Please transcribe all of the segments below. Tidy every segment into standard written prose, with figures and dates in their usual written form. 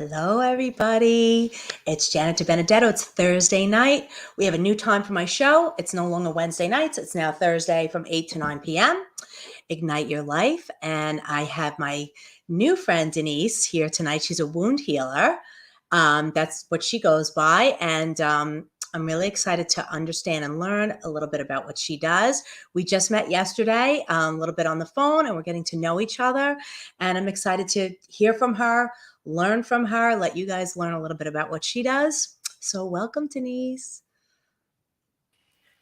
Hello, everybody. It's Janet DeBenedetto. It's Thursday night. We have a new time for my show. It's no longer Wednesday nights. It's now Thursday from 8 to 9 p.m. Ignite Your Life. And I have my new friend, Denise, here tonight. She's a wound healer. That's what she goes by. And I'm really excited to understand and learn a little bit about what she does. We just met yesterday, a little bit on the phone, and we're getting to know each other. And I'm excited to hear from her, learn from her, let you guys learn a little bit about what she does. So welcome, Denise.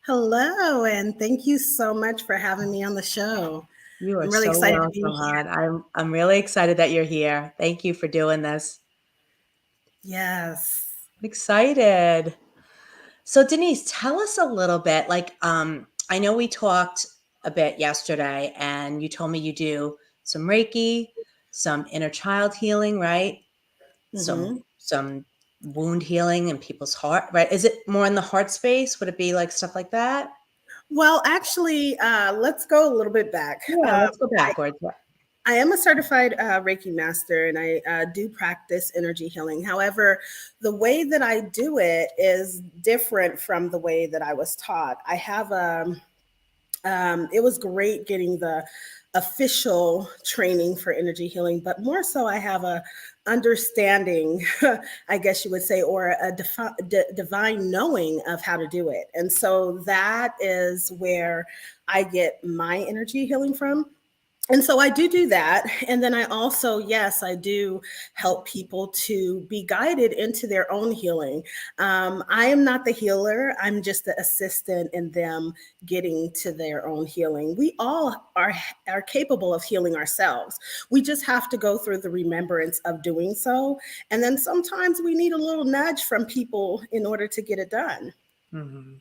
Hello, and thank you so much for having me on the show. You are I'm really so excited to be welcome, here. hon. I'm really excited that you're here. Thank you for doing this. Yes. I'm excited. So Denise, tell us a little bit. I know we talked a bit yesterday, and you told me you do some Reiki, some inner child healing, right? Some hmm some wound healing in people's heart, right? Is it more in the heart space? Would it be like stuff like that? Well, actually, let's go a little bit back. Yeah, let's go backwards. I am a certified Reiki master, and I do practice energy healing. However, the way that I do it is different from the way that I was taught. I have it was great getting the official training for energy healing, but more so I have a understanding, I guess you would say, or a divine knowing of how to do it. And so that is where I get my energy healing from. And so I do that. And then I also, yes, I do help people to be guided into their own healing. I am not the healer, I'm just the assistant in them getting to their own healing. We all are capable of healing ourselves. We just have to go through the remembrance of doing so. And then sometimes we need a little nudge from people in order to get it done. Mhm.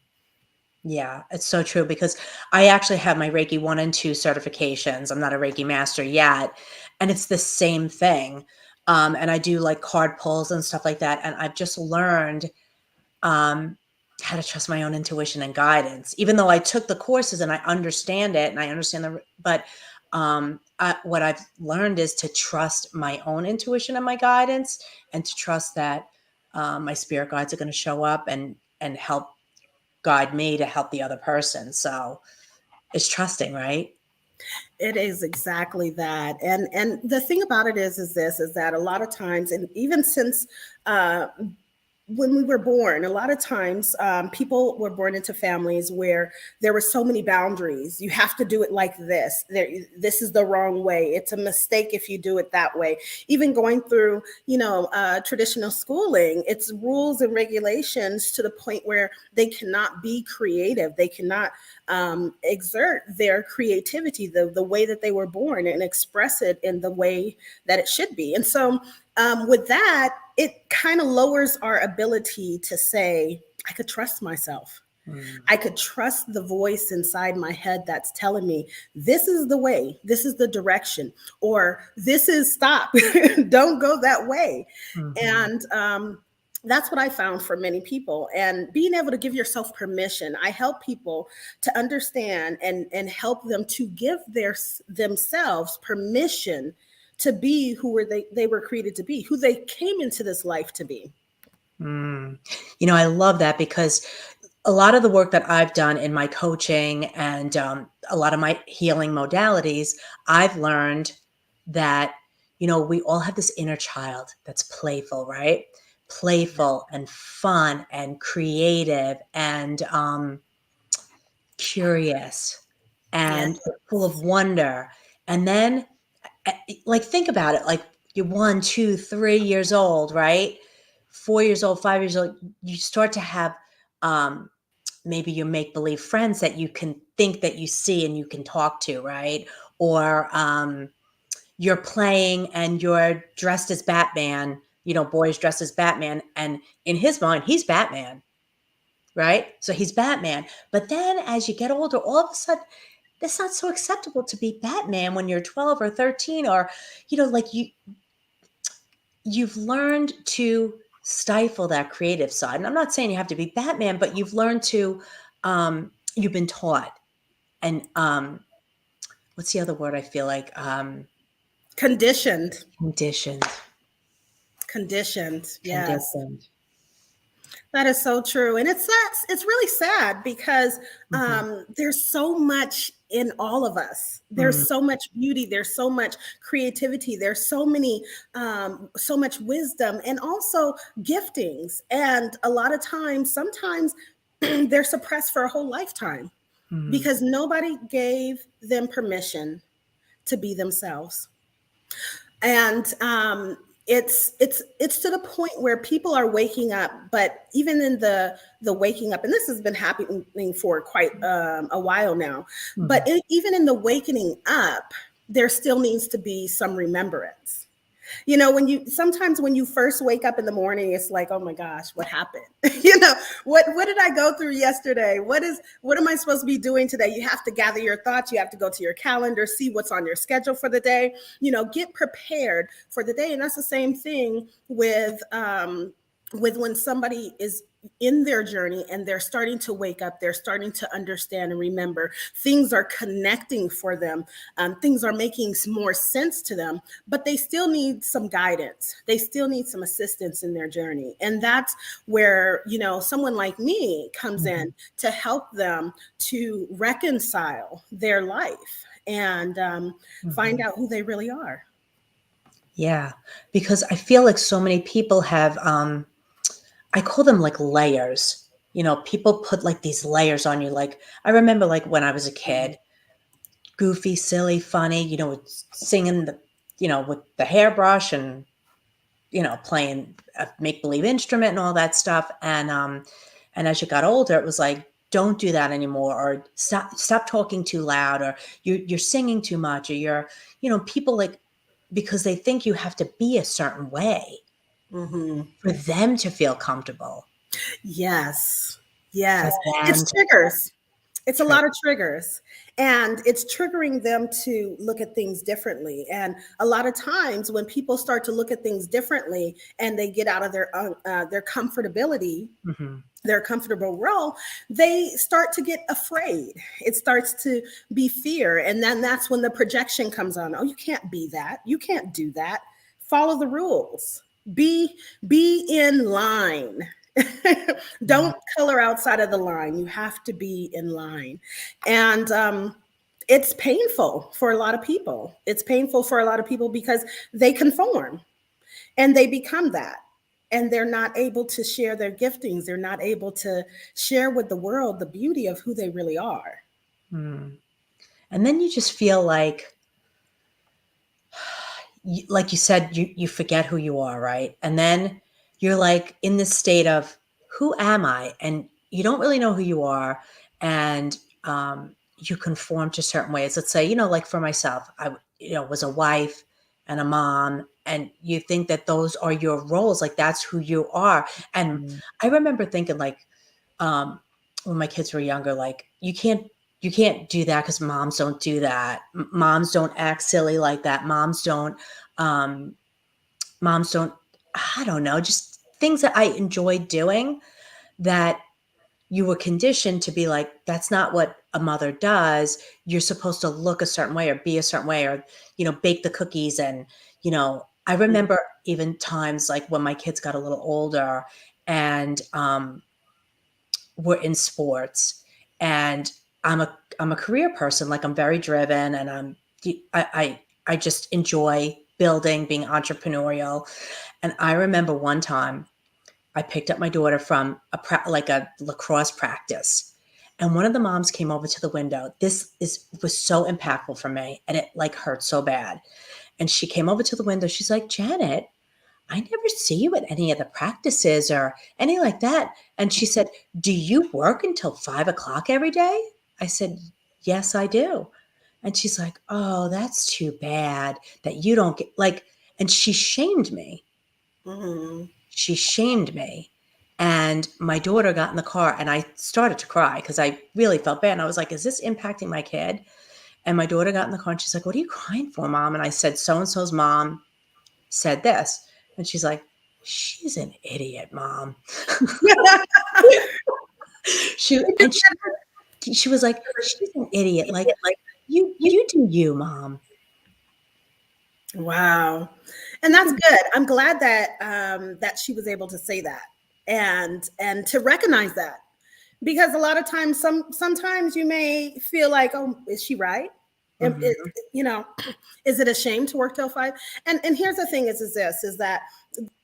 Yeah, it's so true because I actually have my Reiki 1 and 2 certifications. I'm not a Reiki master yet, and it's the same thing. And I do like card pulls and stuff like that. And I've just learned um, how to trust my own intuition and guidance, even though I took the courses and I understand it and I understand but what I've learned is to trust my own intuition and my guidance, and to trust that my spirit guides are going to show up and help guide me to help the other person. So it's trusting, right? It is exactly that. And the thing about it is this is that a lot of times, and even since uh when we were born, a lot of times people were born into families where there were so many boundaries. You have to do it like this. This is the wrong way. It's a mistake if you do it that way. Even going through, traditional schooling, it's rules and regulations to the point where they cannot be creative. They cannot exert their creativity the way that they were born and express it in the way that it should be. And so with that, it kind of lowers our ability to say, I could trust myself. Mm. I could trust the voice inside my head that's telling me, this is the way, this is the direction, or this is stop, don't go that way. Mhm. And that's what I found for many people. And being able to give yourself permission, I help people to understand and help them to give themselves permission to be who they were created to be, who they came into this life to be. Mm. I love that because a lot of the work that I've done in my coaching and a lot of my healing modalities, I've learned that, we all have this inner child that's playful, right? Playful and fun and creative and curious Yeah. and full of wonder. And then, like, think about it. Like, you're 1, 2, 3 years old, right? 4 years old, 5 years old. You start to have maybe your make believe friends that you can think that you see and you can talk to, right? Or you're playing and you're dressed as Batman. Boy's dressed as Batman, and in his mind, he's Batman, right? So he's Batman. But then as you get older, all of a sudden, it's not so acceptable to be Batman when you're 12 or 13, or, like you've learned to stifle that creative side. And I'm not saying you have to be Batman, but you've learned to, you've been taught. And what's the other word I feel like? Conditioned. Conditioned. Conditioned. Yes. conditioned. That is so true. And it's sad. It's really sad because Mhm. there's so much in all of us. Mm. There's so much beauty. There's so much creativity. There's so much wisdom and also giftings. And a lot of times, sometimes they're suppressed for a whole lifetime Mm. because nobody gave them permission to be themselves. And it's to the point where people are waking up, but even in the waking up, and this has been happening for quite a while now, but Mhm. even in the wakening up, there still needs to be some remembrance. You know, when you sometimes when you first wake up in the morning, it's like, oh my gosh, what happened? You know, what did I go through yesterday? What am I supposed to be doing today? You have to gather your thoughts, you have to go to your calendar, see what's on your schedule for the day, you know, get prepared for the day. And that's the same thing with when somebody is in their journey and they're starting to wake up, they're starting to understand and remember, things are connecting for them, things are making more sense to them, but they still need some guidance, they still need some assistance in their journey. And that's where, you know, someone like me comes Mhm. in to help them to reconcile their life and find Mhm. out who they really are. Yeah, because I feel like so many people have, I call them like layers. You know, people put like these layers on you. Like I remember, like when I was a kid, goofy, silly, funny. You know, singing the, you know, with the hairbrush and playing a make believe instrument and all that stuff. And as you got older, it was like, don't do that anymore, or stop talking too loud, or you're singing too much, or people like because they think you have to be a certain way Mm-hmm. for them to feel comfortable, Yes. for Yes. them It's to triggers. It's a trigger. lot of triggers. And it's triggering them to look at things differently. And a lot of times when people start to look at things differently and they get out of their comfortability, Mhm. their comfortable role, they start to get afraid. It starts to be fear. And then that's when the projection comes on. Oh, you can't be that. You can't do that. Follow the rules. Be be in line. Yeah. Don't color outside of the line. You have to be in line. And it's painful for a lot of people. It's painful for a lot of people because they conform and they become that, and they're not able to share their giftings, they're not able to share with the world the beauty of who they really are. Mm. And then you just feel like like you said, you forget who you are, right? And then you're like in this state of who am I? And you don't really know who you are, and you conform to certain ways. Let's say, like for myself, I was a wife and a mom, and you think that those are your roles, like that's who you are. And Mhm. I remember thinking like, um, when my kids were younger, like you can't do that because moms don't do that. Moms don't act silly like that. Um, moms don't. I don't know, just things that I enjoyed doing that you were conditioned to be like, that's not what a mother does. You're supposed to look a certain way or be a certain way, or bake the cookies. And I remember even times like when my kids got a little older and were in sports, and I'm a career person. Like I'm very driven, and I just enjoy building, being entrepreneurial. And I remember one time I picked up my daughter from like a lacrosse practice, and one of the moms came over to the window. Was so impactful for me, and it like hurt so bad. And she came over to the window. She's like, Janet, I never see you at any of the practices or any like that. And she said, do you work until 5 o'clock every day? I said, yes, I do. And she's like, oh, that's too bad that you don't get like, and she shamed me. Mhm. She shamed me. And my daughter got in the car and I started to cry because I really felt bad. And I was like, is this impacting my kid? And my daughter got in the car and she's like, what are you crying for, mom? And I said, so and so's mom said this. And she's like, she's an idiot, mom. She was like, she's an idiot. Like you do you, mom. Wow. And that's good. I'm glad that that she was able to say that and to recognize that, because a lot of times, sometimes you may feel like, oh, is she right? Mhm. You know, is it a shame to work till 5? And here's the thing: is this is that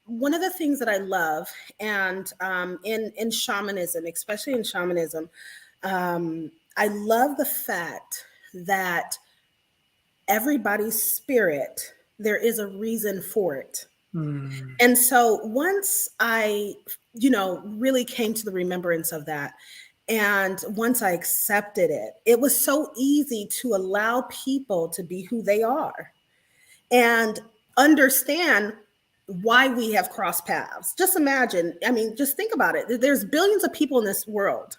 one of the things that I love, and in shamanism, especially in shamanism, I love the fact that everybody's spirit, there is a reason for it. Mm. And so once I, really came to the remembrance of that, and once I accepted it, it was so easy to allow people to be who they are and understand why we have crossed paths. Just imagine, I mean, just think about it. There's billions of people in this world.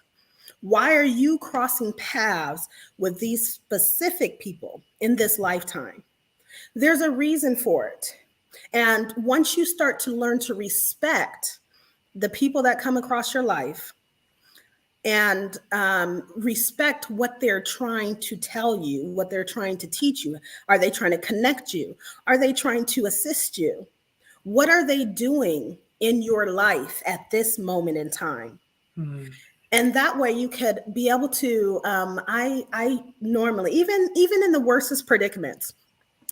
Why are you crossing paths with these specific people in this lifetime? There's a reason for it. And once you start to learn to respect the people that come across your life, and respect what they're trying to tell you, what they're trying to teach you. Are they trying to connect you? Are they trying to assist you? What are they doing in your life at this moment in time? Mm. And that way you could be able to, I normally, even in the worstest predicaments,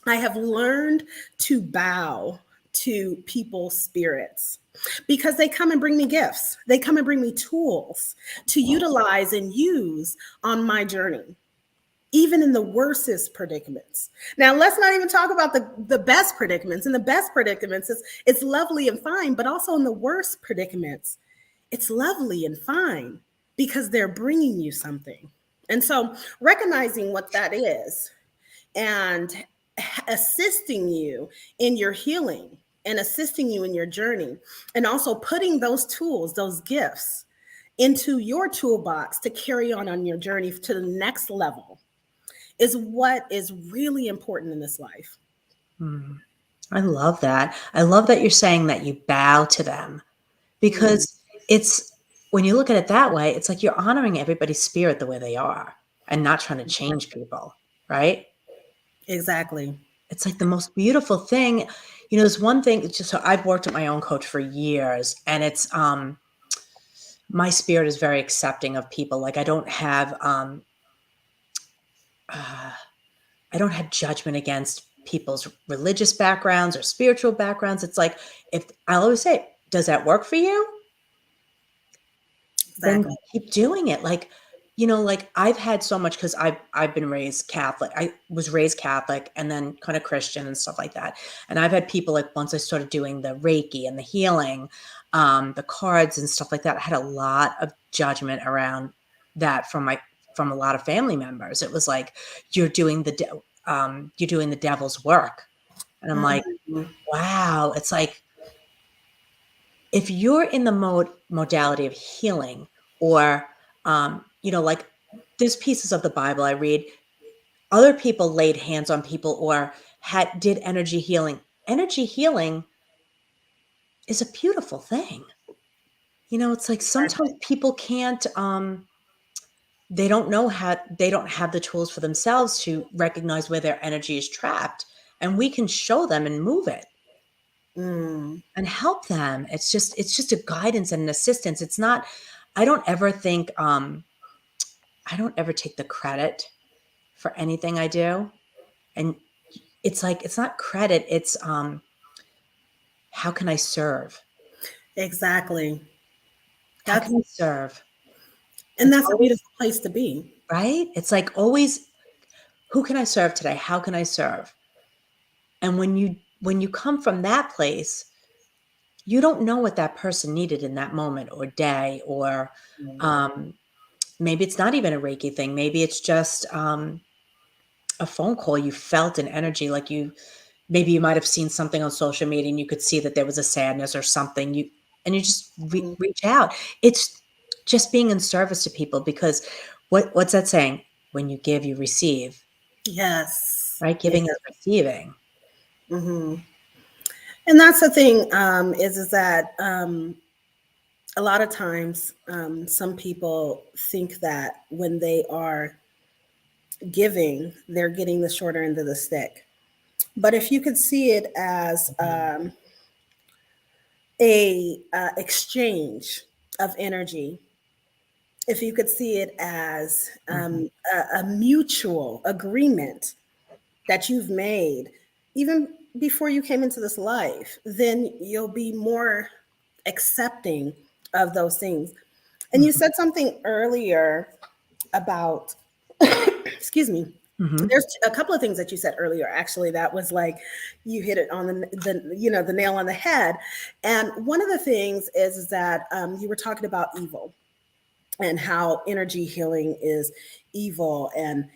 I have learned to bow to people's spirits, because they come and bring me gifts. They come and bring me tools to utilize and use on my journey, even in the worstest predicaments. Now, let's not even talk about the best predicaments. In the best predicaments, it's lovely and fine, but also in the worst predicaments, it's lovely and fine because they're bringing you something. And so recognizing what that is, and assisting you in your healing, and assisting you in your journey, and also putting those tools, those gifts into your toolbox to carry on your journey to the next level, is what is really important in this life. Mm. I love that. I love that you're saying that you bow to them, Mm, because it's when you look at it that way, it's like you're honoring everybody's spirit the way they are and not trying to change people, right? exactly. It's like the most beautiful thing. There's one thing, just so I've worked with my own coach for years, and it's my spirit is very accepting of people. Like uh, I don't have judgment against people's religious backgrounds or spiritual backgrounds. It's like, if I always say, does that work for you? Then Exactly. keep doing it. Like, like I've had so much, because I've been raised Catholic. I was raised Catholic and then kind of Christian and stuff like that. And I've had people, like, once I started doing the Reiki and the healing, the cards and stuff like that, I had a lot of judgment around that from a lot of family members. It was like, you're doing the devil's work. And I'm like, Mhm. wow. It's like, if you're in the modality of healing, or like, there's pieces of the Bible I read, other people laid hands on people or did energy healing is a beautiful thing. It's like sometimes people can't, they don't have the tools for themselves to recognize where their energy is trapped, and we can show them and move it Mm, and help them. It's just a guidance and an assistance. It's not, I don't ever think, I don't ever take the credit for anything I do. And it's like, it's not credit, it's how can I serve? exactly. How That's can I serve? and It's that's a always beautiful place to be. right. It's like, always, who can I serve today? How can I serve? And when you come from that place, you don't know what that person needed in that moment or day, or um maybe it's not even a Reiki thing. Maybe it's just a phone call. You felt an energy, like maybe you might have seen something on social media and you could see that there was a sadness or something. You just Mhm. reach out. It's just being in service to people, because what's that saying? When you give, you receive, Yes. right? Giving is Yes. receiving. Hmm. And that's the thing, is that a lot of times, some people think that when they are giving, they're getting the shorter end of the stick. But if you could see it as a exchange of energy, if you could see it as Mhm. a mutual agreement that you've made, even before you came into this life, then you'll be more accepting of those things. And you Mhm. said something earlier about, excuse me, Mhm. there's a couple of things that you said earlier actually that was like you hit it on the nail on the head. And one of the things is that you were talking about evil and how energy healing is evil, and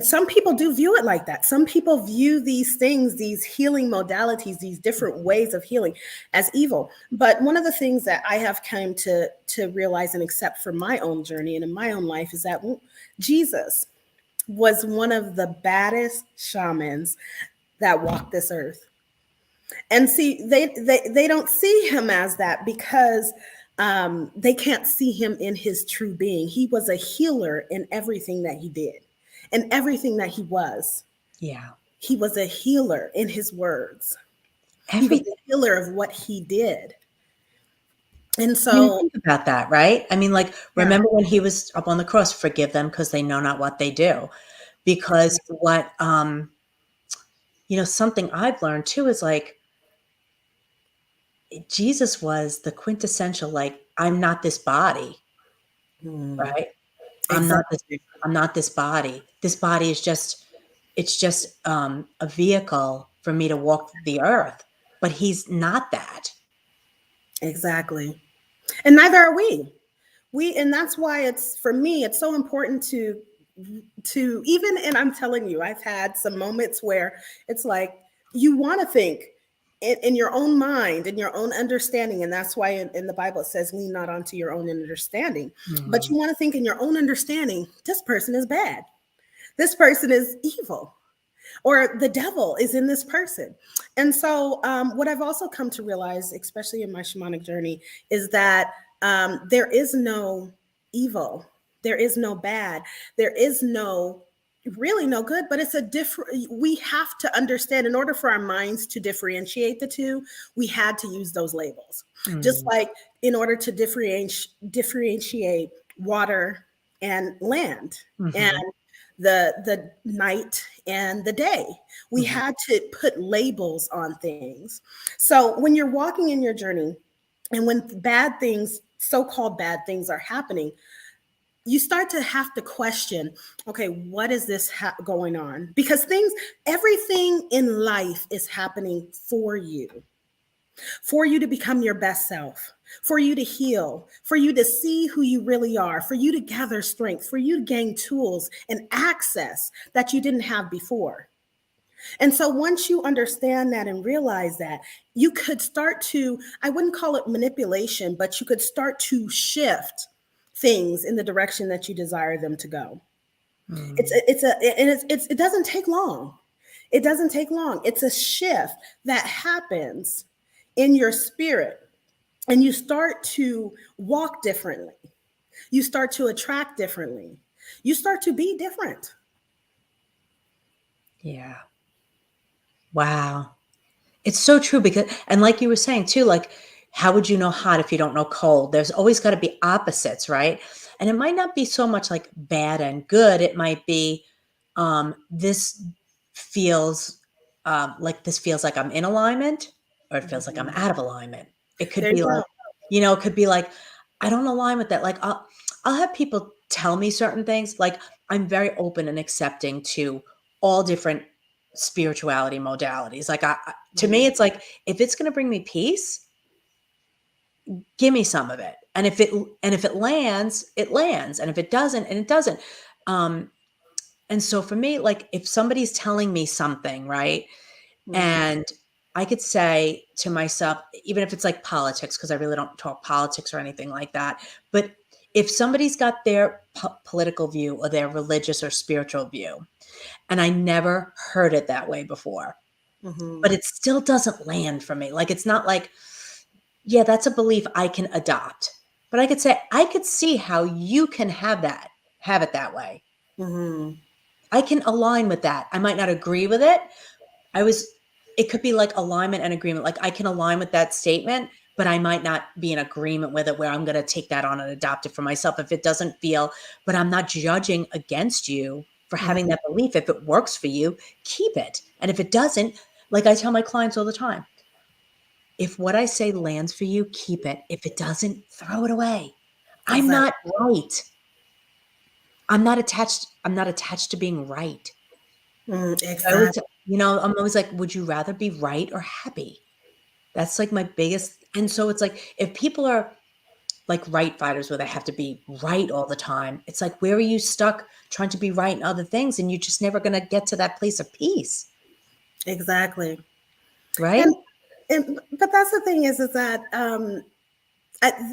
some people do view it like that. Some people view these things, these healing modalities, these different ways of healing as evil. But one of the things that I have come to realize and accept from my own journey and in my own life is that Jesus was one of the baddest shamans that walked this earth. And see, they don't see him as that because they can't see him in his true being. He was a healer in everything that he did and everything that he was. Yeah. He was a healer in his words. He was Everything. a healer of what he did. And I mean, so, think about that, right? I mean, like, yeah, remember when he was up on the cross, forgive them because they know not what they do. Because what, something I've learned too is like Jesus was the quintessential, like, I'm not this body, mm, right? I'm not this, exactly, I'm not this body. This body is just, it's just a vehicle for me to walk the earth. But he's not that. exactly. And neither are we. And that's why it's, for me, it's so important to even, and I'm telling you, I've had some moments where it's like you want to think in your own mind, in your own understanding. And that's why in the Bible it says, lean not onto your own understanding. But Mhm. you want to think in your own understanding, this person is bad. This person is evil, or the devil is in this person. And so, what I've also come to realize, especially in my shamanic journey, is that there is no evil, there is no bad, there is no really no good, but it's a different, we have to understand, in order for our minds to differentiate the two, we had to use those labels. Just Mm. like in order to differentiate water and land, and Mhm. the night and the day. We Mhm. had to put labels on things. So when you're walking in your journey and when bad things, so-called bad things are happening, you start to have to question, okay, what is this going on? Because everything in life is happening for you to become your best self, for you to heal, for you to see who you really are, for you to gather strength, for you to gain tools and access that you didn't have before. And so once you understand that and realize that, you could start to, I wouldn't call it manipulation, but you could start to shift things in the direction that you desire them to go. Mm. It doesn't take long. It doesn't take long. It's a shift that happens in your spirit, and you start to walk differently. You start to attract differently. You start to be different. Yeah. Wow. It's so true because, and like you were saying too, like, how would you know hot if you don't know cold? There's always got to be opposites, right? And it might not be so much like bad and good. It might be, this feels like this feels like I'm in alignment, or it feels like I'm Mhm. out of alignment. It could There be you like, go. it could be like, I don't align with that. Like, I'll have people tell me certain things. Like, I'm very open and accepting to all different spirituality modalities. Like, to me, Mhm. it's like, if it's going to bring me peace, give me some of it. And if it lands, it lands. And if it doesn't, and it doesn't. Um, and so for me, like, if somebody's telling me something, right? Mhm. And I could say to myself, even if it's like politics, because I really don't talk politics or anything like that. But if somebody's got their political view or their religious or spiritual view, and I never heard it that way before, but Mhm. it still doesn't land for me. Like, it's not like, yeah, that's a belief I can adopt. But I could say, I could see how you can have it that way. Mhm. I can align with that. I might not agree with it, I was it could be like alignment and agreement. Like I can align with that statement, but I might not be in agreement with it where I'm going to take that on and adopt it for myself if it doesn't feel, but I'm not judging against you for having Mhm. that belief. If it works for you, keep it. And if it doesn't, like I tell my clients all the time, if what I say lands for you, keep it. If it doesn't, throw it away. I'm not Exactly. right. I'm not attached to being right. I always, Exactly. I'm always like, would you rather be right or happy? That's like my biggest. And so it's like, if people are like right fighters where they have to be right all the time, it's like, where are you stuck trying to be right in other things? And you're just never going to get to that place of peace, Exactly. right? And but that's the thing is that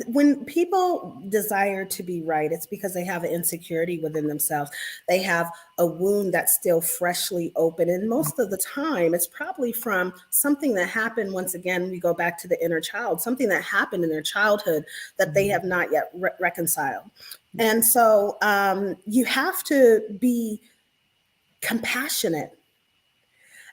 when people desire to be right, it's because they have an insecurity within themselves. They have a wound that's still freshly open. And most of the time, it's probably from something that happened. Once again, we go back to the inner child, something that happened in their childhood that they Mhm. have not yet reconciled. And so you have to be compassionate,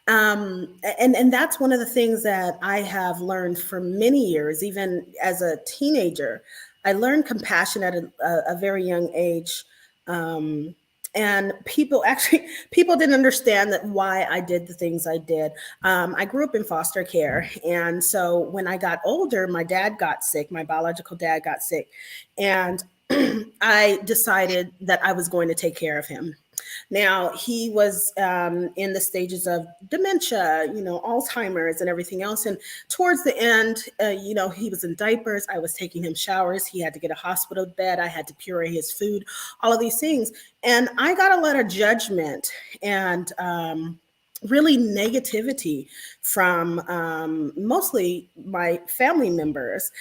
and that's one of the things that I have learned for many years, even as a teenager. I learned compassion at a very young age. And people actually people didn't understand that why I did the things I did. I grew up in foster care, and so when I got older, my dad got sick. My biological dad got sick, and I decided that I was going to take care of him. Now, he was in the stages of dementia, Alzheimer's and everything else. And towards the end, he was in diapers. I was taking him showers. He had to get a hospital bed. I had to puree his food, all of these things. And I got a lot of judgment and really negativity from mostly my family members,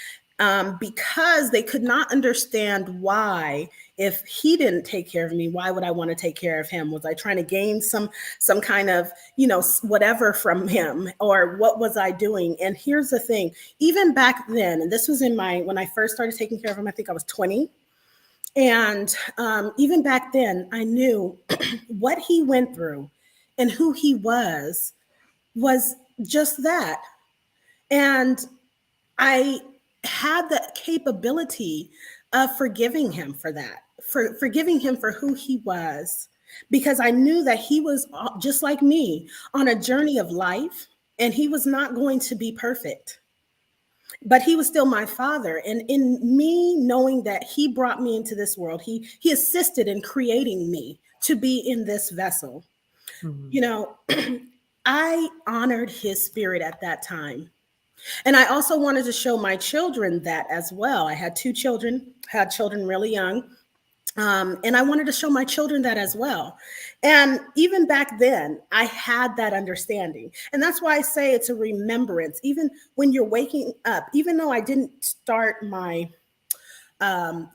because they could not understand why, if he didn't take care of me, why would I want to take care of him? Was I trying to gain some kind of whatever from him, or what was I doing? And here's the thing: even back then, and this was when I first started taking care of him, I think I was 20. And even back then, I knew what he went through and who he was just that. And I had the capability of forgiving him for that, for forgiving him for who he was, because I knew that he was just like me on a journey of life, and he was not going to be perfect, but he was still my father. And in me knowing that he brought me into this world, he assisted in creating me to be in this vessel. Mhm. You know, I honored his spirit at that time. And I also wanted to show my children that as well. I had two children, had children really young. And I wanted to show my children that as well. And even back then, I had that understanding. And that's why I say it's a remembrance. Even when you're waking up, even though I didn't start my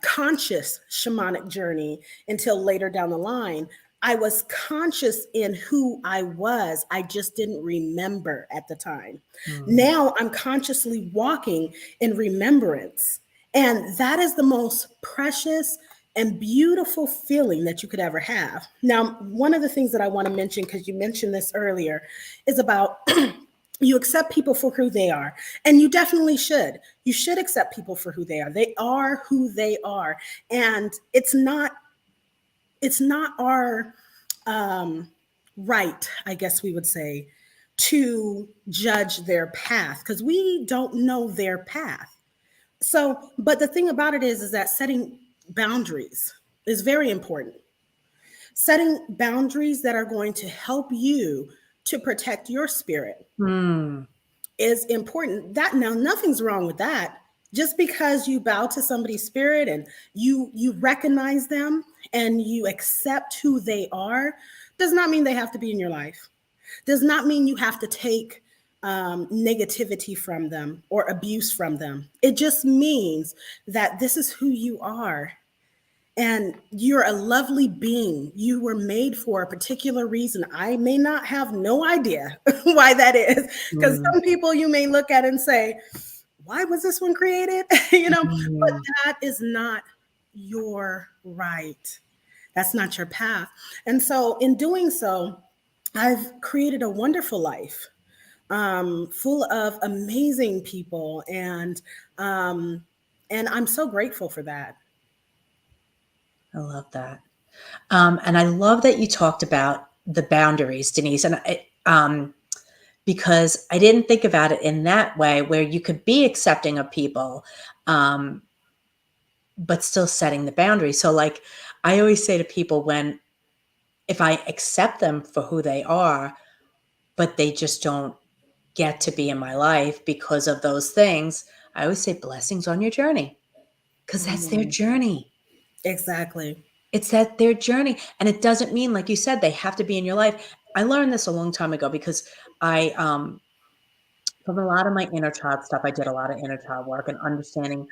conscious shamanic journey until later down the line, I was conscious in who I was. I just didn't remember at the time. Mhm. Now I'm consciously walking in remembrance. And that is the most precious and beautiful feeling that you could ever have. Now, one of the things that I want to mention, because you mentioned this earlier, is about you accept people for who they are. And you definitely should. You should accept people for who they are. They are who they are. And it's not our right, I guess we would say, to judge their path, because we don't know their path. So, but the thing about it is that setting boundaries is very important. Setting boundaries that are going to help you to protect your spirit Mm. is important. That, now, nothing's wrong with that. Just because you bow to somebody's spirit and you recognize them and you accept who they are, does not mean they have to be in your life. Does not mean you have to take negativity from them or abuse from them. It just means that this is who you are, and you're a lovely being. You were made for a particular reason. I may not have no idea why that is, because Mm. some people you may look at and say, why was this one created? But Mhm. that is not your right. That's not your path. And so in doing so, I've created a wonderful life, full of amazing people, um, and I'm so grateful for that. I love that. And I love that you talked about the boundaries, Denise. Because I didn't think about it in that way, where you could be accepting of people, um, but still setting the boundaries. So, like, I always say to people, when if I accept them for who they are, but they just don't get to be in my life because of those things, I always say blessings on your journey, because that's their Mhm. journey. Exactly. It's that their journey. And it doesn't mean, like you said, they have to be in your life. I learned this a long time ago because from a lot of my inner child stuff, I did a lot of inner child work and understanding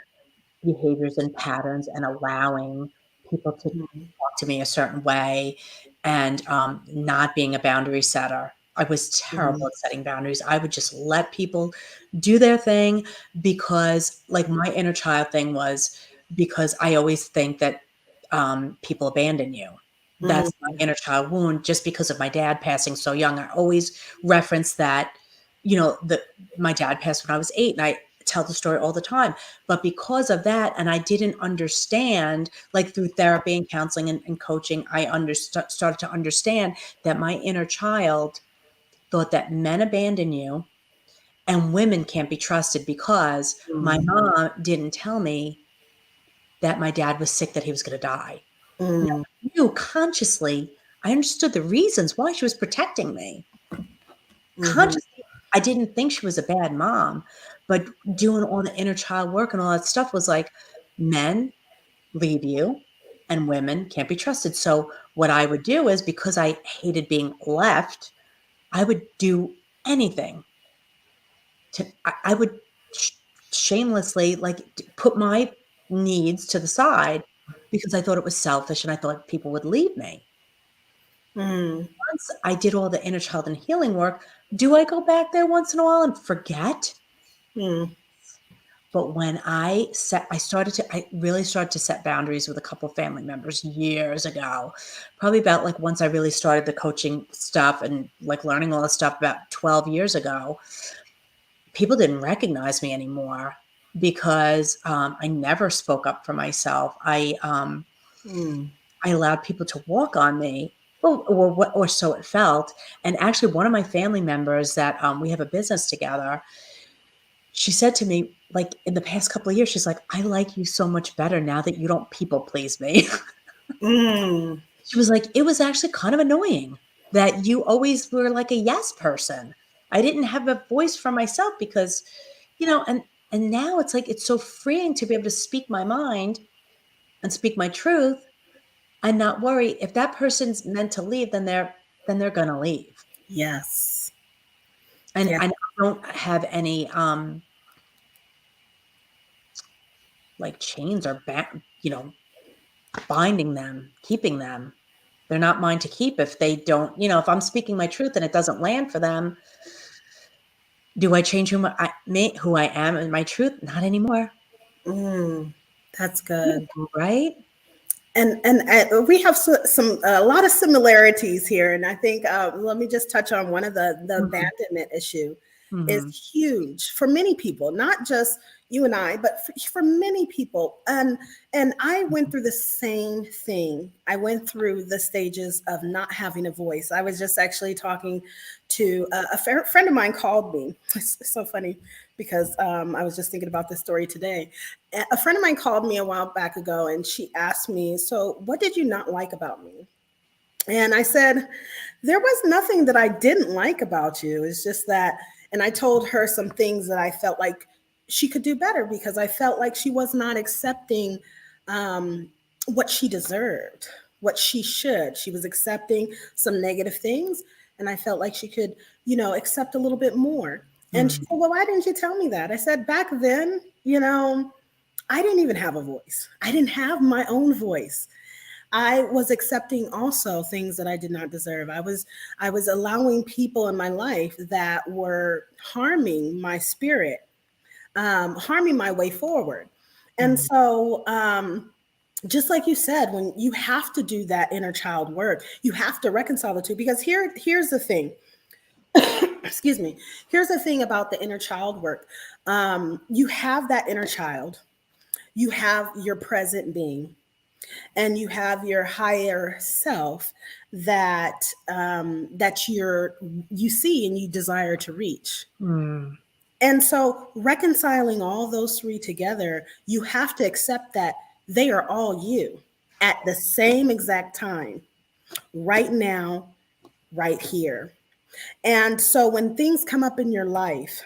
behaviors and patterns and allowing people to Mhm. talk to me a certain way, and not being a boundary setter. I was terrible Mhm. at setting boundaries. I would just let people do their thing because, like, my inner child thing was because I always think that people abandon you. That's my Mhm. inner child wound just because of my dad passing so young. I always reference that, that my dad passed when I was 8, and I tell the story all the time. But because of that, and I didn't understand, like through therapy and counseling and coaching, I started to understand that my inner child thought that men abandon you and women can't be trusted because my Mhm. mom didn't tell me that my dad was sick, that he was going to die. Now, Mhm. I knew consciously, I understood the reasons why she was protecting me. Mhm. Consciously, I didn't think she was a bad mom, but doing all the inner child work and all that stuff was like, men leave you and women can't be trusted. So what I would do is, because I hated being left, I would do anything I would sh shamelessly, like, put my needs to the side because I thought it was selfish and I thought people would leave me. Mhm. Once I did all the inner child and healing work, do I go back there once in a while and forget? Mhm. But when I really started to set boundaries with a couple of family members years ago. Probably about, like, once I really started the coaching stuff and, like, learning all this stuff about 12 years ago, people didn't recognize me anymore because, I never spoke up for myself. Mhm. I allowed people to walk on me, or so it felt. And actually, one of my family members that, we have a business together, she said to me, like, in the past couple of years, she's like, "I like you so much better now that you don't people please me." Mhm. She was like, "It was actually kind of annoying that you always were like a yes person. I didn't have a voice for myself because, and now it's like it's so freeing to be able to speak my mind and speak my truth and not worry if that person's meant to leave, then they're gonna leave." Yes. And Yeah. I don't have any like chains or binding them, keeping them. They're not mine to keep if they don't, if I'm speaking my truth and it doesn't land for them. Do I change who I am and my truth? Not anymore. Mm, that's good. Beautiful, right? And we have some a lot of similarities here, and I think let me just touch on one of the Mhm, abandonment issue is mhm, huge for many people, not just you and I, but for many people. And I went mhm, through the same thing. I went through the stages of not having a voice. I was just actually talking to friend of mine called me. It's so funny because I was just thinking about this story today. A friend of mine called me a while back ago and she asked me, "So, what did you not like about me?" And I said, "There was nothing that I didn't like about you. It's just that," and I told her some things that I felt like she could do better because I felt like she was not accepting um, what she deserved, what she should. She was accepting some negative things, and I felt like she could, accept a little bit more. And she mhm, said, "Well, why didn't you tell me that?" I said, "Back then, I didn't even have a voice. I didn't have my own voice. I was accepting also things that I did not deserve. I was allowing people in my life that were harming my spirit, harming my way forward. And mhm, so just like you said, when you have to do that inner child work, you have to reconcile the two. Because here's the thing. Excuse me. Here's the thing about the inner child work. You have that inner child. You have your present being, and you have your higher self that that you see and you desire to reach. Mm. And so reconciling all those three together, you have to accept that they are all you at the same exact time, right now, right here. And so when things come up in your life,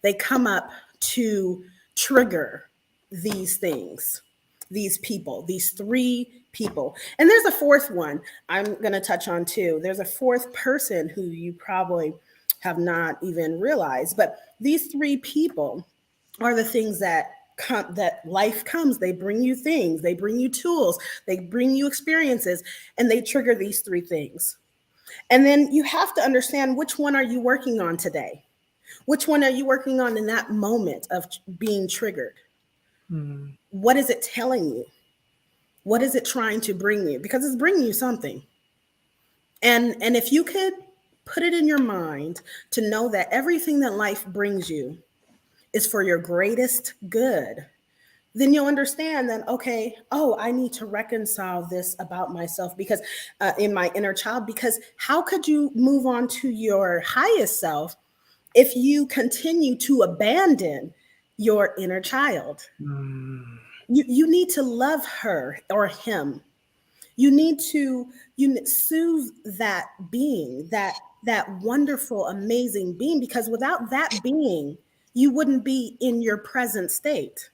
they come up to trigger these things, these people, these three people. And there's a fourth one I'm going to touch on too. There's a fourth person who you probably have not even realized, but these three people are the things that that life comes. They bring you things, they bring you tools, they bring you experiences, and they trigger these three things. And then you have to understand, which one are you working on today? Which one are you working on in that moment of being triggered? Mm. What is it telling you? What is it trying to bring you? Because it's bringing you something. And if you could put it in your mind to know that everything that life brings you is for your greatest good, then you'll understand that, okay, oh, I need to reconcile this about myself, because in my inner child, because how could you move on to your highest self if you continue to abandon your inner child? Mm. You need to love her or him. You need to soothe that being, that wonderful, amazing being, because without that being, you wouldn't be in your present state.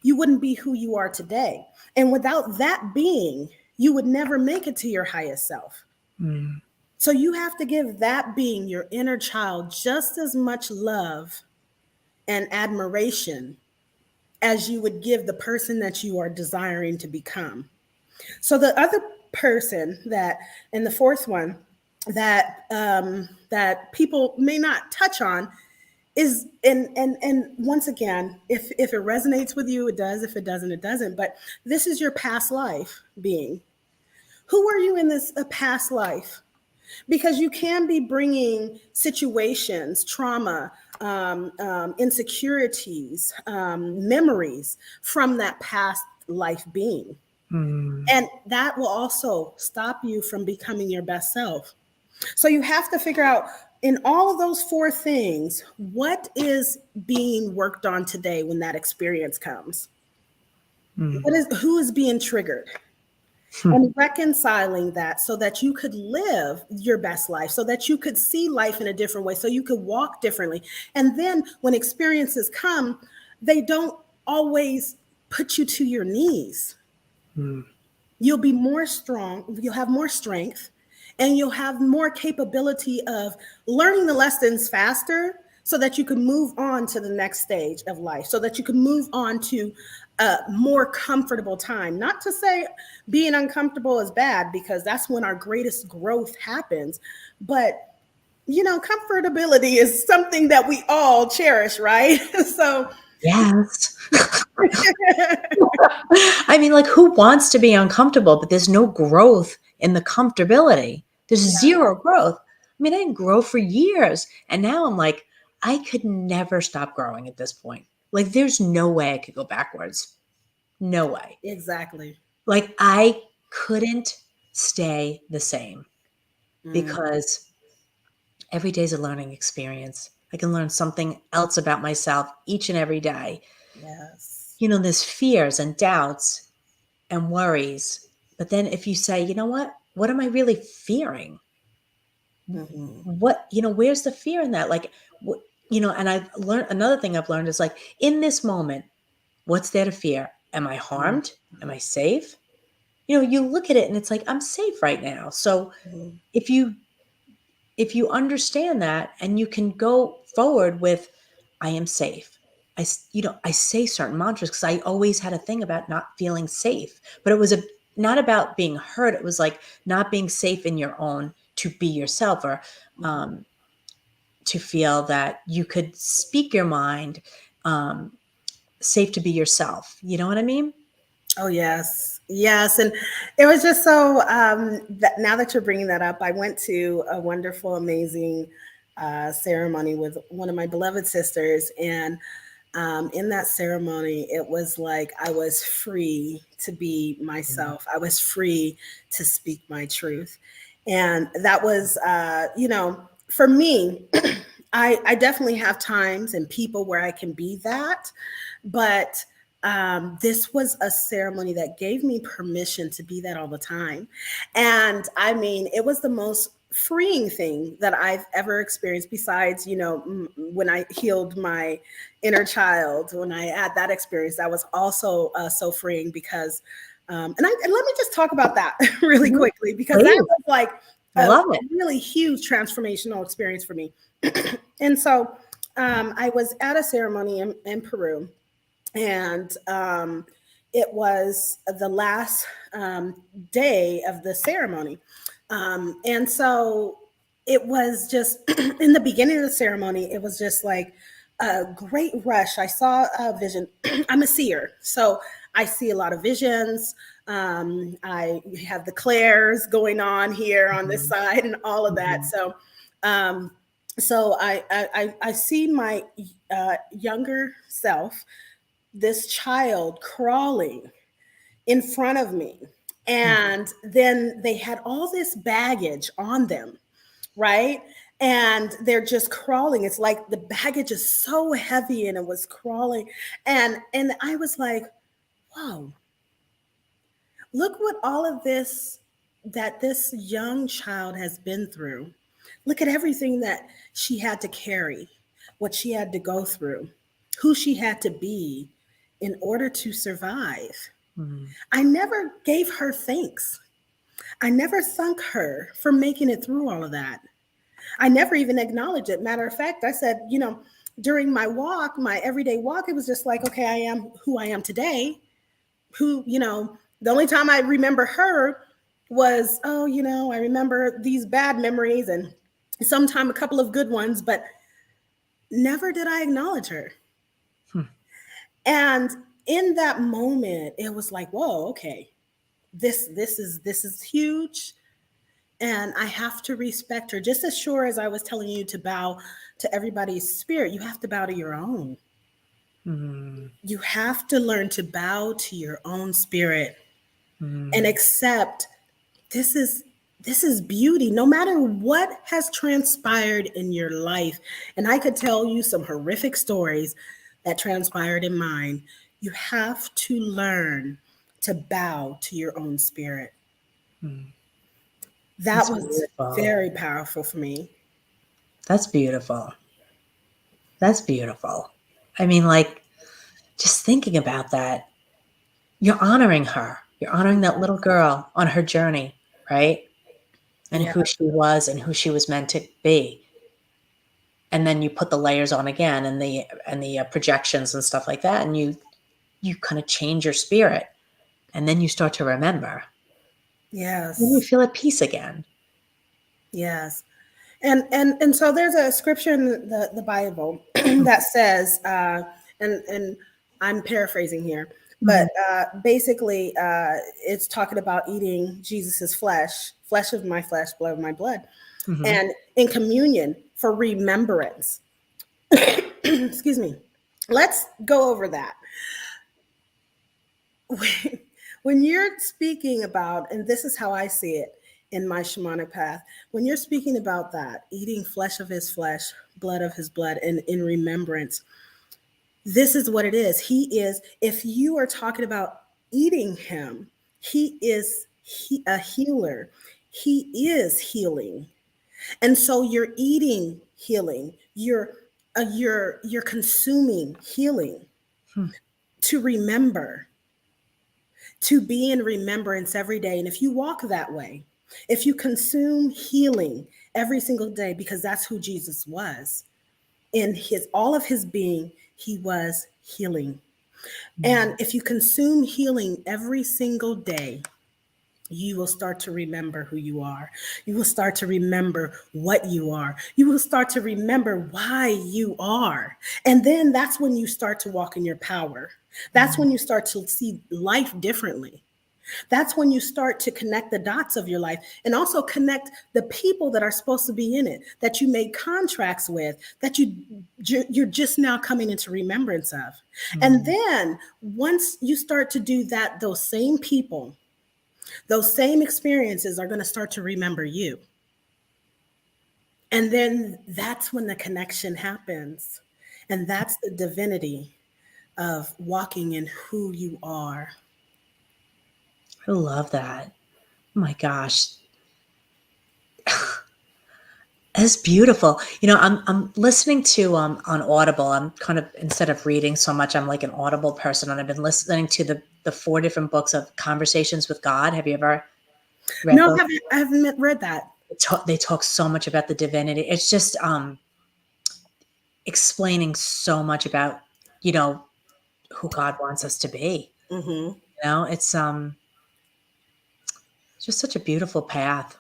You wouldn't be who you are today. And without that being, you would never make it to your highest self. Mm. So you have to give that being, your inner child, just as much love and admiration as you would give the person that you are desiring to become. So the other person that, and the fourth one that that people may not touch on is, and once again, if it resonates with you, it does. If it doesn't, it doesn't. But this is your past life being. Who were you in this past life? Because you can be bringing situations, trauma, insecurities, memories from that past life being. Mm. And that will also stop you from becoming your best self. So you have to figure out, in all of those four things, what is being worked on today when that experience comes? Mm. What is, who is being triggered? And reconciling that so that you could live your best life, so that you could see life in a different way, so you could walk differently. And then when experiences come, they don't always put you to your knees. Mm. You'll be more strong, you'll have more strength, and you'll have more capability of learning the lessons faster, so that you can move on to the next stage of life, so that you can move on to a more comfortable time. Not to say being uncomfortable is bad, because that's when our greatest growth happens. But you know, comfortability is something that we all cherish, right? So Yes. I mean, like, who wants to be uncomfortable? But there's no growth in the comfortability. There's zero growth. I mean, I didn't grow for years. And now I'm like, I could never stop growing at this point. Like, there's no way I could go backwards. No way. exactly. Like, I couldn't stay the same, Mm, because every day is a learning experience. I can learn something else about myself each and every day. yes. You know, there's fears and doubts and worries. But then if you say, you know what am I really fearing? Hmm. What, where's the fear in that? Like, what, and I've learned, another thing I've learned is, like, in this moment, what's there to fear? Am I harmed? Am I safe? You look at it and it's like, I'm safe right now. So Hmm. if you understand that, and you can go forward with, I am safe. I say certain mantras, because I always had a thing about not feeling safe, but it was not about being hurt. It was like not being safe in your own, to be yourself, or Hmm. um, to feel that you could speak your mind, um, safe to be yourself. You know what I mean? Oh yes, yes, and it was just so that now that you're bringing that up, I went to a wonderful, amazing ceremony with one of my beloved sisters, and in that ceremony, it was like I was free to be Mm. myself. I was free to speak my truth, and that was, for me. I definitely have times and people where I can be that, but this was a ceremony that gave me permission to be that all the time. And I mean, it was the most freeing thing that I've ever experienced, besides, when I healed my inner child, when I had that experience, that was also so freeing because, and let me just talk about that really Mhm. quickly, because that Please, was like I a love it. really huge transformational experience for me. And so I was at a ceremony in Peru, and it was the last day of the ceremony. And so it was just in the beginning of the ceremony, it was just like a great rush. I saw a vision. I'm a seer, so I see a lot of visions. I have the clairs going on here on this Mhm. side and all of that. Mhm. Um, so I see my younger self, this child crawling in front of me. Mm. And then they had all this baggage on them, right? And they're just crawling. It's like the baggage is so heavy and it was crawling. And I was like, whoa, look what all of this that this young child has been through. Look at everything that she had to carry, what she had to go through, who she had to be in order to survive. Mhm. I never gave her thanks. I never thanked her for making it through all of that. I never even acknowledged it. Matter of fact, I said, during my walk, my everyday walk, it was just like, okay, I am who I am today. The only time I remember her was, oh, I remember these bad memories and sometime a couple of good ones, but never did I acknowledge her. Hmm. And in that moment, it was like, whoa, okay, this is huge, and I have to respect her. Just as sure as I was telling you to bow to everybody's spirit, you have to bow to your own. Mhm. You have to learn to bow to your own spirit and Mhm. accept this is beauty, no matter what has transpired in your life. And I could tell you some horrific stories that transpired in mine. You have to learn to bow to your own spirit. Mhm. That That's was beautiful. very powerful for me. That's beautiful. That's beautiful. I mean, like, just thinking about that, you're honoring her. You're honoring that little girl on her journey, right? And Yeah. who she was and who she was meant to be. And then you put the layers on again and the projections and stuff like that, and you kind of change your spirit, and then you start to remember. Then you Yes. feel at peace again. Yes. And so there's a scripture in the Bible that says, and I'm paraphrasing here, but Mhm. basically it's talking about eating Jesus's flesh, flesh of my flesh, blood of my blood, Mhm. and in communion for remembrance. Excuse me. Let's go over that. When you're speaking about, and this is how I see it in my shamanic path, when you're speaking about that, eating flesh of his flesh, blood of his blood, and in remembrance, this is what it is. If you are talking about eating him, a healer. He is healing. And so you're eating healing. You're consuming healing Hmm. to remember, to be in remembrance every day. And if you walk that way, if you consume healing every single day, because that's who Jesus was, in his all of his being, he was healing. Mhm. And if you consume healing every single day, you will start to remember who you are. You will start to remember what you are. You will start to remember why you are. And then that's when you start to walk in your power. That's when you start to see life differently. That's when you start to connect the dots of your life and also connect the people that are supposed to be in it, that you made contracts with, that you're just now coming into remembrance of. And Mm. then once you start to do that, those same people, those same experiences are going to start to remember you. And then that's when the connection happens. And that's the divinity of walking in who you are. I love that. Oh my gosh. It's beautiful. I'm listening to on Audible. I'm kind of, instead of reading so much, I'm like an Audible person, and I've been listening to the four different books of Conversations with God. Have you ever read No, those? I haven't read that. They talk so much about the divinity. It's just explaining so much about, you know, who God wants us to be. Hmm. It's just such a beautiful path.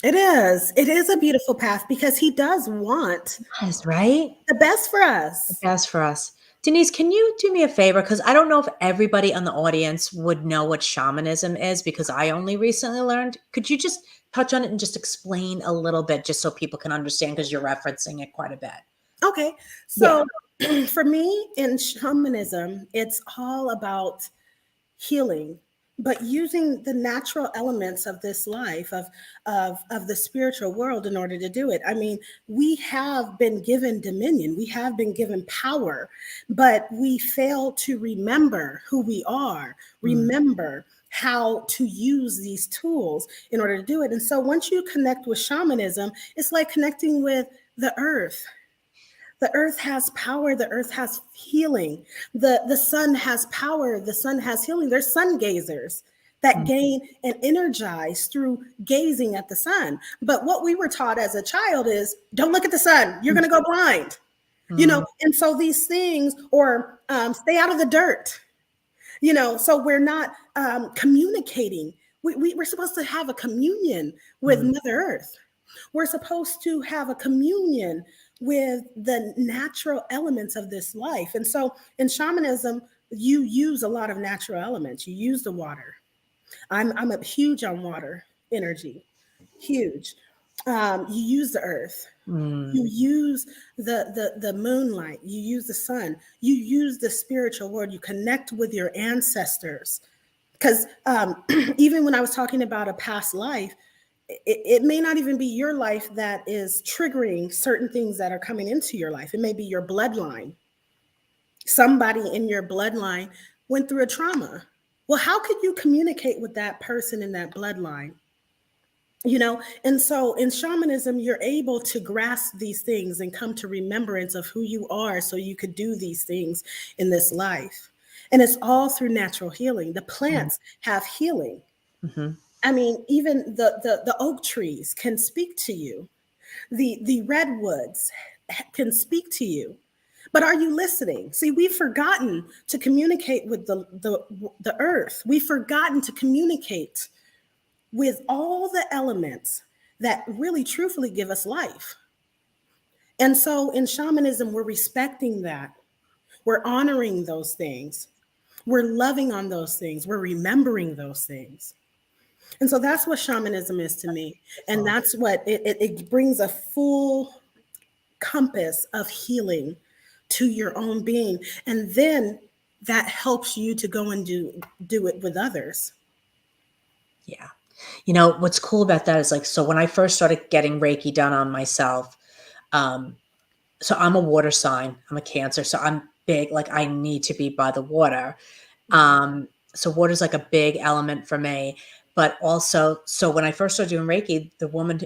It is. It is a beautiful path because he does want Yes, right? the best for The us. best for us. Denise, can you do me a favor? Because I don't know if everybody on the audience would know what shamanism is, because I only recently learned. Could you just touch on it and just explain a little bit, just so people can understand, because you're referencing it quite a bit? Okay. Yeah. So for me in shamanism, it's all about healing, but using the natural elements of this life, of the spiritual world in order to do it. I mean, we have been given dominion, we have been given power, but we fail to remember who we are, Mm, remember how to use these tools in order to do it. And so once you connect with shamanism, it's like connecting with the earth. The earth has power, the earth has healing. The sun has power, the sun has healing. There's sun gazers that mm, gain and energize through gazing at the sun. But what we were taught as a child is don't look at the sun, you're going to go blind. mm, And so these things, or stay out of the dirt, so we're not communicating. We're supposed to have a communion with mm, Mother Earth. We're supposed to have a communion with the natural elements of this life. And so in shamanism, you use a lot of natural elements. You use the water. I'm a huge on water energy, huge. You use the earth. mm, You use the moonlight. You use the sun. You use the spiritual world. You connect with your ancestors. Because even when I was talking about a past life, it may not even be your life that is triggering certain things that are coming into your life. It may be your bloodline. Somebody in your bloodline went through a trauma. Well, how could you communicate with that person in that bloodline? And so in shamanism, you're able to grasp these things and come to remembrance of who you are so you could do these things in this life. And it's all through natural healing. The mm, plants have healing. mhm, I mean, even the oak trees can speak to you. The redwoods can speak to you. But are you listening? See, we've forgotten to communicate with the earth. We've forgotten to communicate with all the elements that really truthfully give us life. And so in shamanism, we're respecting that. We're honoring those things. We're loving on those things. We're remembering those things. And so that's what shamanism is to me. And beautiful. that's what it brings a full compass of healing to your own being. And then that helps you to go and do it with others. Yeah. What's cool about that is, like, so when I first started getting Reiki done on myself, um, so I'm a water sign. I'm a Cancer, so I'm big. Like, I need to be by the water. So water's like a big element for me. But also, so when I first started doing Reiki, the woman,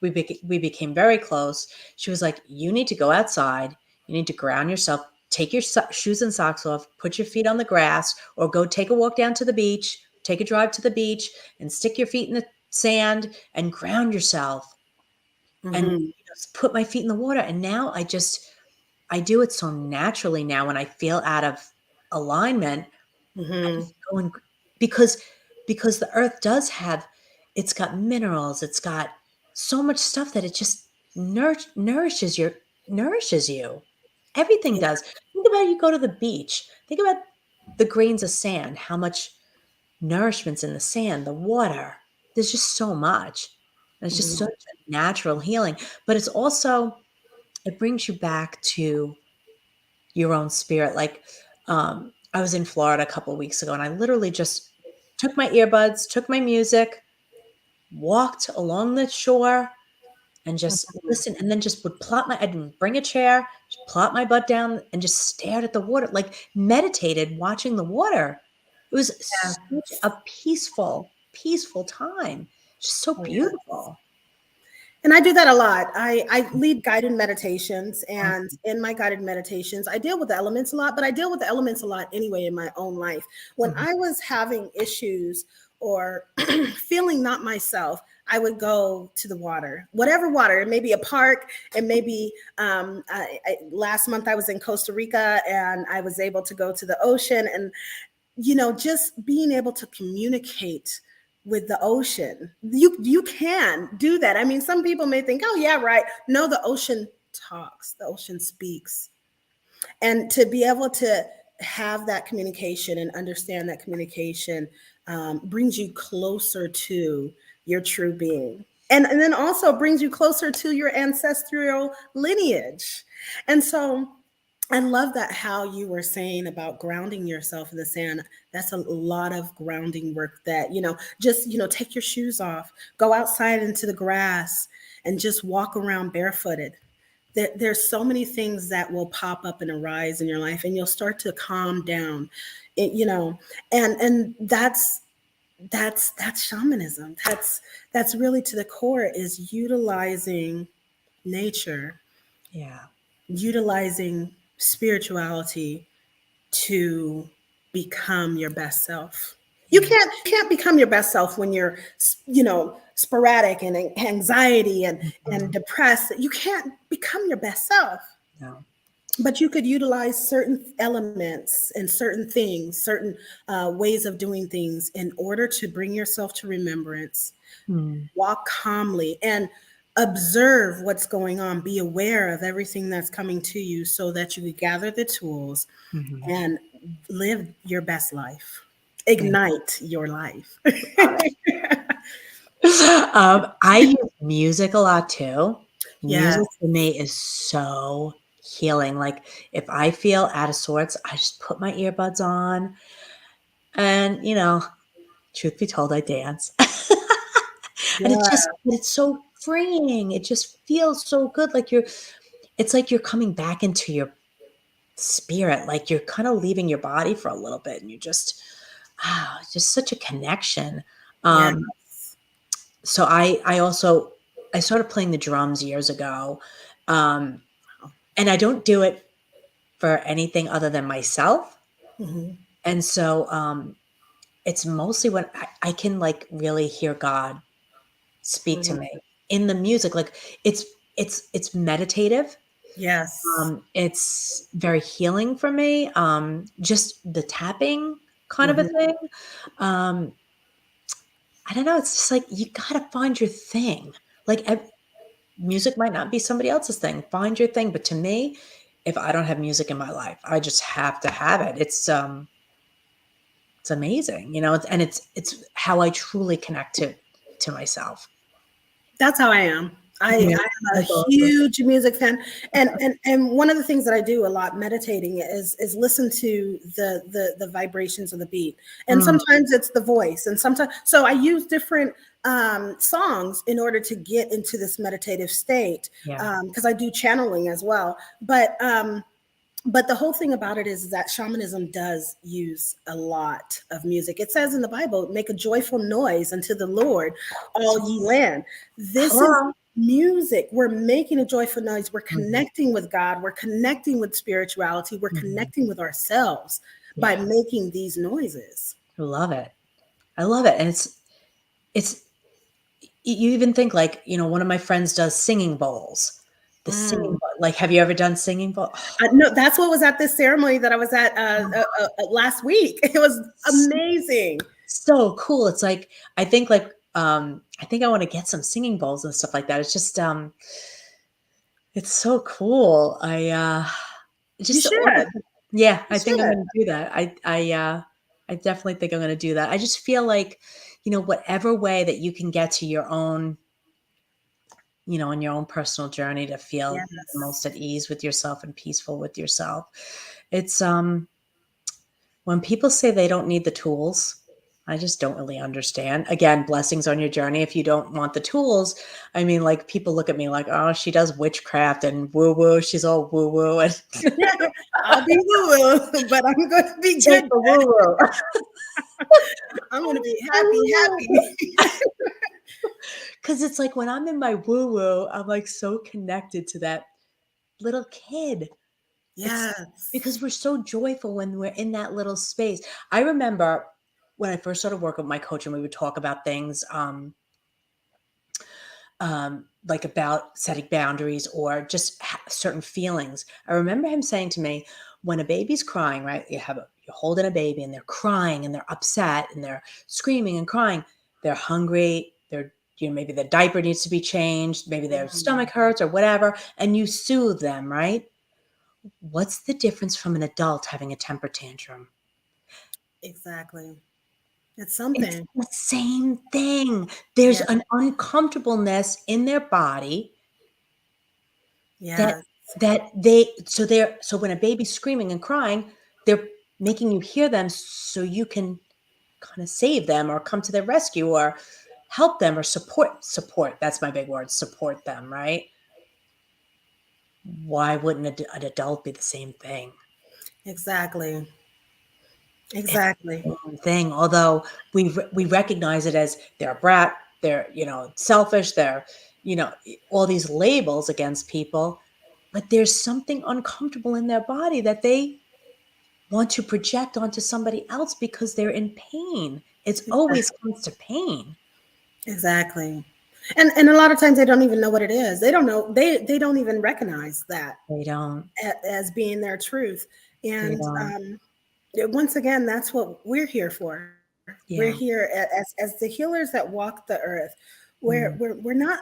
we became very close. She was like, "You need to go outside. You need to ground yourself. Take your shoes and socks off. Put your feet on the grass, or go take a walk down to the beach. Take a drive to the beach, and stick your feet in the sand and ground yourself." And Mm-hmm. put my feet in the water. And now I do it so naturally now. When I feel out of alignment, I Mm-hmm. just go and, because because the earth does have, it's got minerals, it's got so much stuff that it just nourishes you. Everything Yeah. does. Think about, you go to the beach. Think about the grains of sand, how much nourishment's in the sand, the water. There's just so much. And it's just Mhm. such a natural healing. But it's also, it brings you back to your own spirit. Like, I was in Florida a couple of weeks ago, and I literally just took my earbuds, took my music, walked along the shore, and just Mhm. listen, and then just would plop my, I'd bring a chair, just plop my butt down and just stared at the water, like meditated watching the water. It was such Yes. a peaceful time. Just so Yeah. beautiful. And I do that a lot. I lead guided meditations, and Mhm, in my guided meditations, I deal with the elements a lot, but I deal with the elements a lot anyway in my own life. When mhm, I was having issues or feeling not myself, I would go to the water, whatever water. It may be a park. It may be, last month I was in Costa Rica and I was able to go to the ocean, and just being able to communicate with the ocean. You can do that. I mean, some people may think, oh yeah, right. No, the ocean talks, the ocean speaks. And to be able to have that communication and understand that communication brings you closer to your true being. And then also brings you closer to your ancestral lineage. And so I love that how you were saying about grounding yourself in the sand. That's a lot of grounding work that, just, take your shoes off, go outside into the grass and just walk around barefooted. There's so many things that will pop up and arise in your life, and you'll start to calm down. And that's shamanism. That's really to the core, is utilizing nature, yeah. utilizing spirituality to become your best self. You Yeah. can't become your best self when you're, sporadic and anxiety and Mhm. depressed. You can't become your best self. No. But you could utilize certain elements and certain things, certain ways of doing things in order to bring yourself to remembrance, Mm, walk calmly, and observe what's going on. Be aware of everything that's coming to you so that you can gather the tools mhm. and live your best life. Yeah. Ignite your life. I use music a lot too. Yes. Music for me is so healing. Like, if I feel out of sorts, I just put my earbuds on, and, truth be told, I dance. And Yeah. it's so freeing. It just feels so good. Like, it's like you're coming back into your spirit. Like, you're kind of leaving your body for a little bit, and you just, it's just such a connection. Yeah. Um, so I started playing the drums years ago, um, and I don't do it for anything other than myself. Mhm. And so, it's mostly when I can, like, really hear God speak to Mhm. me in the music. Like, it's meditative. Yes. It's very healing for me. Just the tapping kind of a Mhm. thing. Um, I don't know. It's just like, you gotta find your thing. Like, music might not be somebody else's thing. Find your thing. But to me, if I don't have music in my life, I just have to have it. It's amazing, and it's how I truly connect to myself. That's how I am. I Yeah, am a that's awesome. huge music fan, and one of the things that I do a lot meditating is listen to the vibrations of the beat, and Mm, sometimes it's the voice, and sometimes so I use different songs in order to get into this meditative state, yeah. because I do channeling as well, but the whole thing about it is that shamanism does use a lot of music. It says in the Bible, make a joyful noise unto the Lord, all ye land. This is Hello. music. We're making a joyful noise. We're Mhm, connecting with God. We're connecting with spirituality. We're mhm. connecting with ourselves by Yeah, making these noises. I love it. I love it, and it's you even think, like, one of my friends does singing bowls. The singing Mm. bowl, like, have you ever done singing bowl? Oh, No, that's what was at this ceremony that I was at last week. It was s amazing. so cool. It's like I think I want to get some singing bowls and stuff like that. It's just it's so cool. You Just all should. the yeah, You I think I'm should. gonna do that. I definitely think I'm gonna do that. I just feel like, whatever way that you can get to your own, in your own personal journey to feel the Yes. most at ease with yourself and peaceful with yourself. It's when people say they don't need the tools, I just don't really understand. Again, blessings on your journey. If you don't want the tools, I mean, like people look at me like, oh, she does witchcraft and woo woo. She's all woo woo and I'll be woo, but I'm going to be take good. the woo woo. I'm going to be happy, happy. Because it's like when I'm in my woo woo, I'm like so connected to that little kid. It's Yes. because we're so joyful when we're in that little space. I remember when I first started working with my coach and we would talk about things like about setting boundaries or just certain feelings. I remember him saying to me, when a baby's crying, right? You're holding a baby and they're crying and they're upset and they're screaming and crying. They're hungry. Maybe their diaper needs to be changed. Maybe their Mhm. stomach hurts or whatever. And you soothe them, right? What's the difference from an adult having a temper tantrum? Exactly. It's It's something. the same thing. There's Yeah. an uncomfortableness in their body that Yes. so when a baby's screaming and crying, they're making you hear them so you can kind of save them or come to their rescue or help them or support. That's my big word, support them, right? Why wouldn't an adult be the same thing? Exactly. It's Exactly. the same thing. Although we recognize it as they're a brat, they're selfish, they're all these labels against people, but there's something uncomfortable in their body that they want to project onto somebody else because they're in pain. It's always comes to pain. Exactly. And a lot of times they don't even know what it is. They don't know. They don't even recognize that They don't. as being their truth. They And don't. once again, that's what we're here for. We're here Yeah. as the healers that walk the earth. Mm, We're not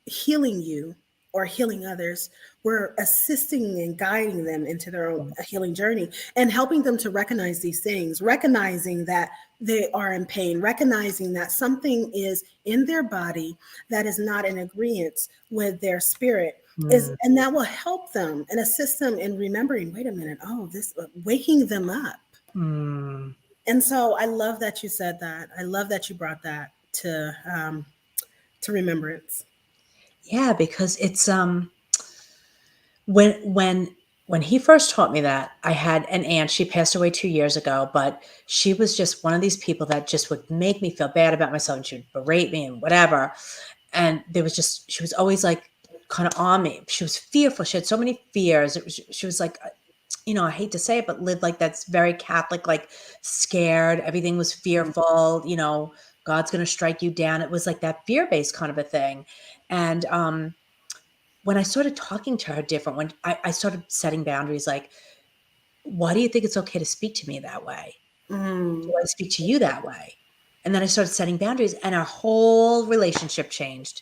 healing you or healing others. We're assisting and guiding them into their own yeah. healing journey and helping them to recognize these things, recognizing that they are in pain, recognizing that something is in their body that is not in agreement with their spirit is, Mm, and that will help them and assist them in remembering, wait a minute, oh, this, waking them up. mm. And so I love that you said that. I love that you brought that to remembrance. Yeah, because it's when when when he first taught me that, I had an aunt. She passed away 2 years ago, but she was just one of these people that just would make me feel bad about myself, and she would berate me and whatever. And she was always like kind of on me. She was fearful. She had so many fears. She was like, I hate to say it, but lived like that's very Catholic, like scared. Everything was fearful. God's going to strike you down. It was like that fear based kind of a thing. And when I started talking to her different, when I started setting boundaries, like, why do you think it's okay to speak to me that way? Do Mm, I speak to you that way? And then I started setting boundaries, and our whole relationship changed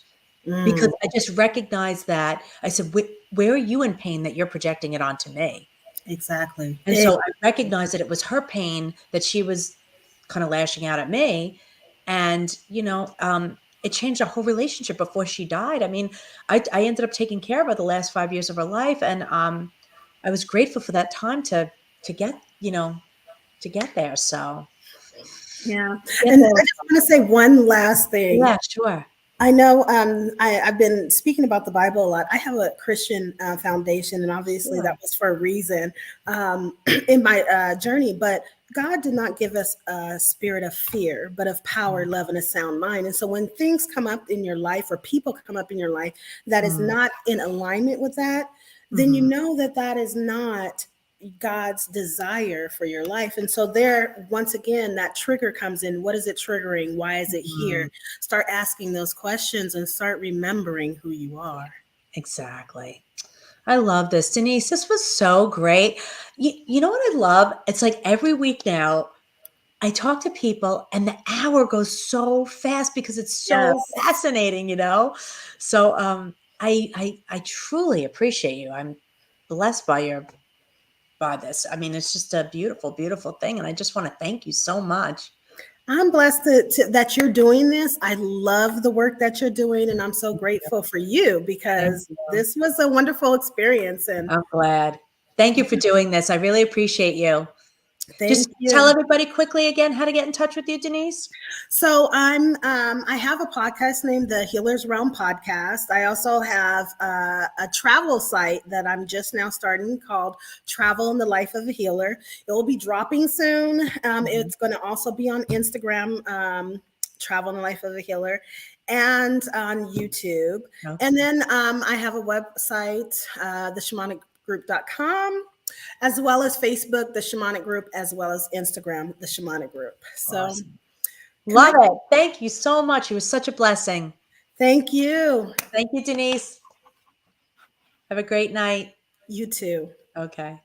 because mm, I just recognized that I said, where are you in pain that you're projecting it onto me? exactly. And so I recognized that it was her pain that she was kind of lashing out at me. And, it changed our whole relationship before she died. I mean, I ended up taking care of her the last 5 years of her life. And I was grateful for that time to get, to get there. So Yeah. get And there. I just want to say one last thing. Yeah, sure. I know I've been speaking about the Bible a lot. I have a Christian foundation, and obviously Sure. that was for a reason in my journey. But God did not give us a spirit of fear, but of power, love, and a sound mind. And so when things come up in your life or people come up in your life that is Mm, not in alignment with that, then you mhm, know that that is not God's desire for your life. And so there, once again, that trigger comes in. What is it triggering? Why is it mhm. here? Start asking those questions and start remembering who you are. Exactly. I love this. Denise, this was so great. You know what I love? It's like every week now, I talk to people and the hour goes so fast because it's so Yes. fascinating, you know? So I truly appreciate you. I'm blessed by this. I mean, it's just a beautiful, beautiful thing. And I just want to thank you so much. I'm blessed that you're doing this. I love the work that you're doing, and I'm so grateful for you Thank because you. this was a wonderful experience. And I'm glad. Thank you for doing this. I really appreciate you. thank Just tell you. everybody quickly again how to get in touch with you, Denise. So I have a podcast named the Healer's Realm Podcast. I also have a travel site that I'm just now starting called Travel in the Life of a Healer. It will be dropping soon. Mhm. It's going to also be on Instagram, Travel in the Life of a Healer, and on YouTube. Okay. And then I have a website, theshamanicgroup.com, as well as Facebook, the Shamanic Group, as well as Instagram, the Shamanic Group. So Awesome. Love connect. it. Thank you so much. It was such a blessing. Thank you. Thank you, Denise. Have a great night. You too. Okay.